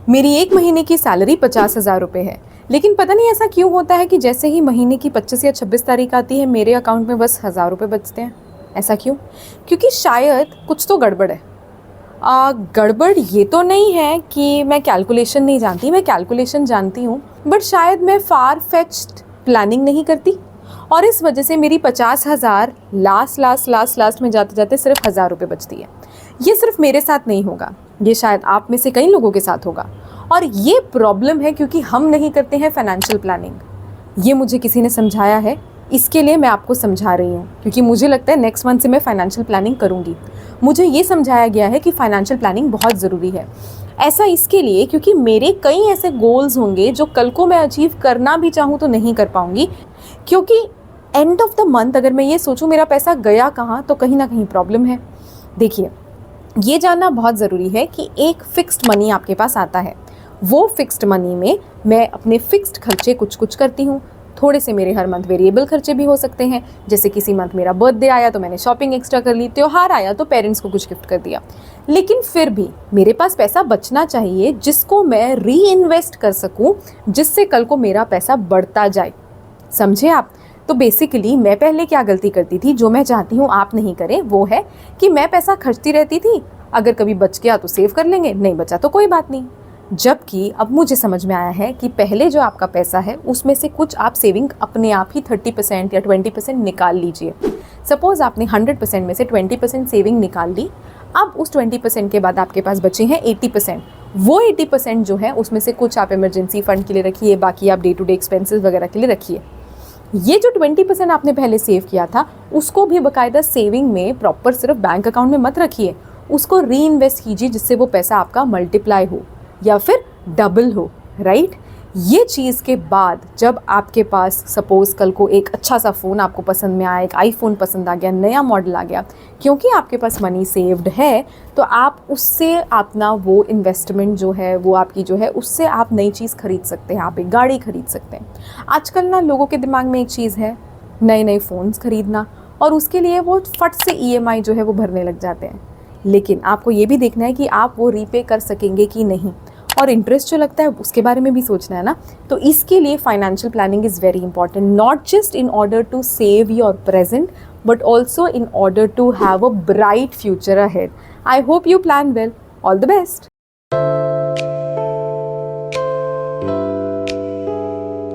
मेरी एक महीने की सैलरी 50,000 रुपये है, लेकिन पता नहीं ऐसा क्यों होता है कि जैसे ही महीने की 25 या 26 तारीख आती है मेरे अकाउंट में बस 1,000 रुपये बचते हैं। ऐसा क्यों? क्योंकि शायद कुछ तो गड़बड़ है। गड़बड़ ये तो नहीं है कि मैं कैलकुलेशन नहीं जानती, मैं कैलकुलेशन जानती हूँ, बट शायद मैं फार फेच्ड प्लानिंग नहीं करती और इस वजह से मेरी 50,000 लास्ट में जाते जाते सिर्फ 1,000 रुपये बचती है। ये सिर्फ मेरे साथ नहीं होगा, ये शायद आप में से कई लोगों के साथ होगा और ये प्रॉब्लम है क्योंकि हम नहीं करते हैं फाइनेंशियल प्लानिंग। ये मुझे किसी ने समझाया है, इसके लिए मैं आपको समझा रही हूँ क्योंकि मुझे लगता है नेक्स्ट मंथ से मैं फाइनेंशियल प्लानिंग करूँगी। मुझे ये समझाया गया है कि फाइनेंशियल प्लानिंग बहुत ज़रूरी है। ऐसा इसके लिए क्योंकि मेरे कई ऐसे गोल्स होंगे जो कल को मैं अचीव करना भी चाहूँ तो नहीं कर पाऊँगी, क्योंकि एंड ऑफ द मंथ अगर मैं ये सोचूं मेरा पैसा गया कहाँ तो कहीं ना कहीं प्रॉब्लम है। देखिए, ये जानना बहुत ज़रूरी है कि एक फ़िक्स्ड मनी आपके पास आता है, वो फिक्स्ड मनी में मैं अपने फिक्स्ड खर्चे कुछ करती हूँ। थोड़े से मेरे हर मंथ वेरिएबल खर्चे भी हो सकते हैं, जैसे किसी मंथ मेरा बर्थडे आया तो मैंने शॉपिंग एक्स्ट्रा कर ली, त्योहार आया तो पेरेंट्स को कुछ गिफ्ट कर दिया। लेकिन फिर भी मेरे पास पैसा बचना चाहिए जिसको मैं री इन्वेस्ट कर सकूँ, जिससे कल को मेरा पैसा बढ़ता जाए। समझे आप? तो बेसिकली मैं पहले क्या गलती करती थी जो मैं चाहती हूँ आप नहीं करें, वो है कि मैं पैसा खर्चती रहती थी, अगर कभी बच गया तो सेव कर लेंगे, नहीं बचा तो कोई बात नहीं। जबकि अब मुझे समझ में आया है कि पहले जो आपका पैसा है उसमें से कुछ आप सेविंग अपने आप ही 30% या 20% निकाल लीजिए। सपोज़ आपने 100% में से 20% सेविंग निकाल ली, अब उस 20% के बाद आपके पास बचे हैं 80%। वो 80% जो है उसमें से कुछ आप इमरजेंसी फ़ंड के लिए रखिए, बाकी आप डे टू डे एक्सपेंसेस वगैरह के लिए रखिए। ये जो 20% आपने पहले सेव किया था उसको भी बाकायदा सेविंग में प्रॉपर सिर्फ बैंक अकाउंट में मत रखिए, उसको री इन्वेस्ट कीजिए जिससे वो पैसा आपका मल्टीप्लाई हो या फिर डबल हो, राइट? ये चीज़ के बाद जब आपके पास सपोज़ कल को एक अच्छा सा फ़ोन आपको पसंद में आया, एक आईफोन पसंद आ गया, नया मॉडल आ गया, क्योंकि आपके पास मनी सेव्ड है तो आप उससे अपना वो इन्वेस्टमेंट जो है वो आपकी जो है उससे आप नई चीज़ खरीद सकते हैं, आप एक गाड़ी खरीद सकते हैं। आजकल ना लोगों के दिमाग में एक चीज़ है, नए फ़ोन्स खरीदना, और उसके लिए वो फट से EMI जो है वो भरने लग जाते हैं। लेकिन आपको ये भी देखना है कि आप वो रीपे कर सकेंगे कि नहीं, और इंटरेस्ट जो लगता है उसके बारे में भी सोचना है ना। तो इसके लिए financial planning is very important, not just in order to save your present but also in order to have a bright future ahead. I hope you plan well. All the best.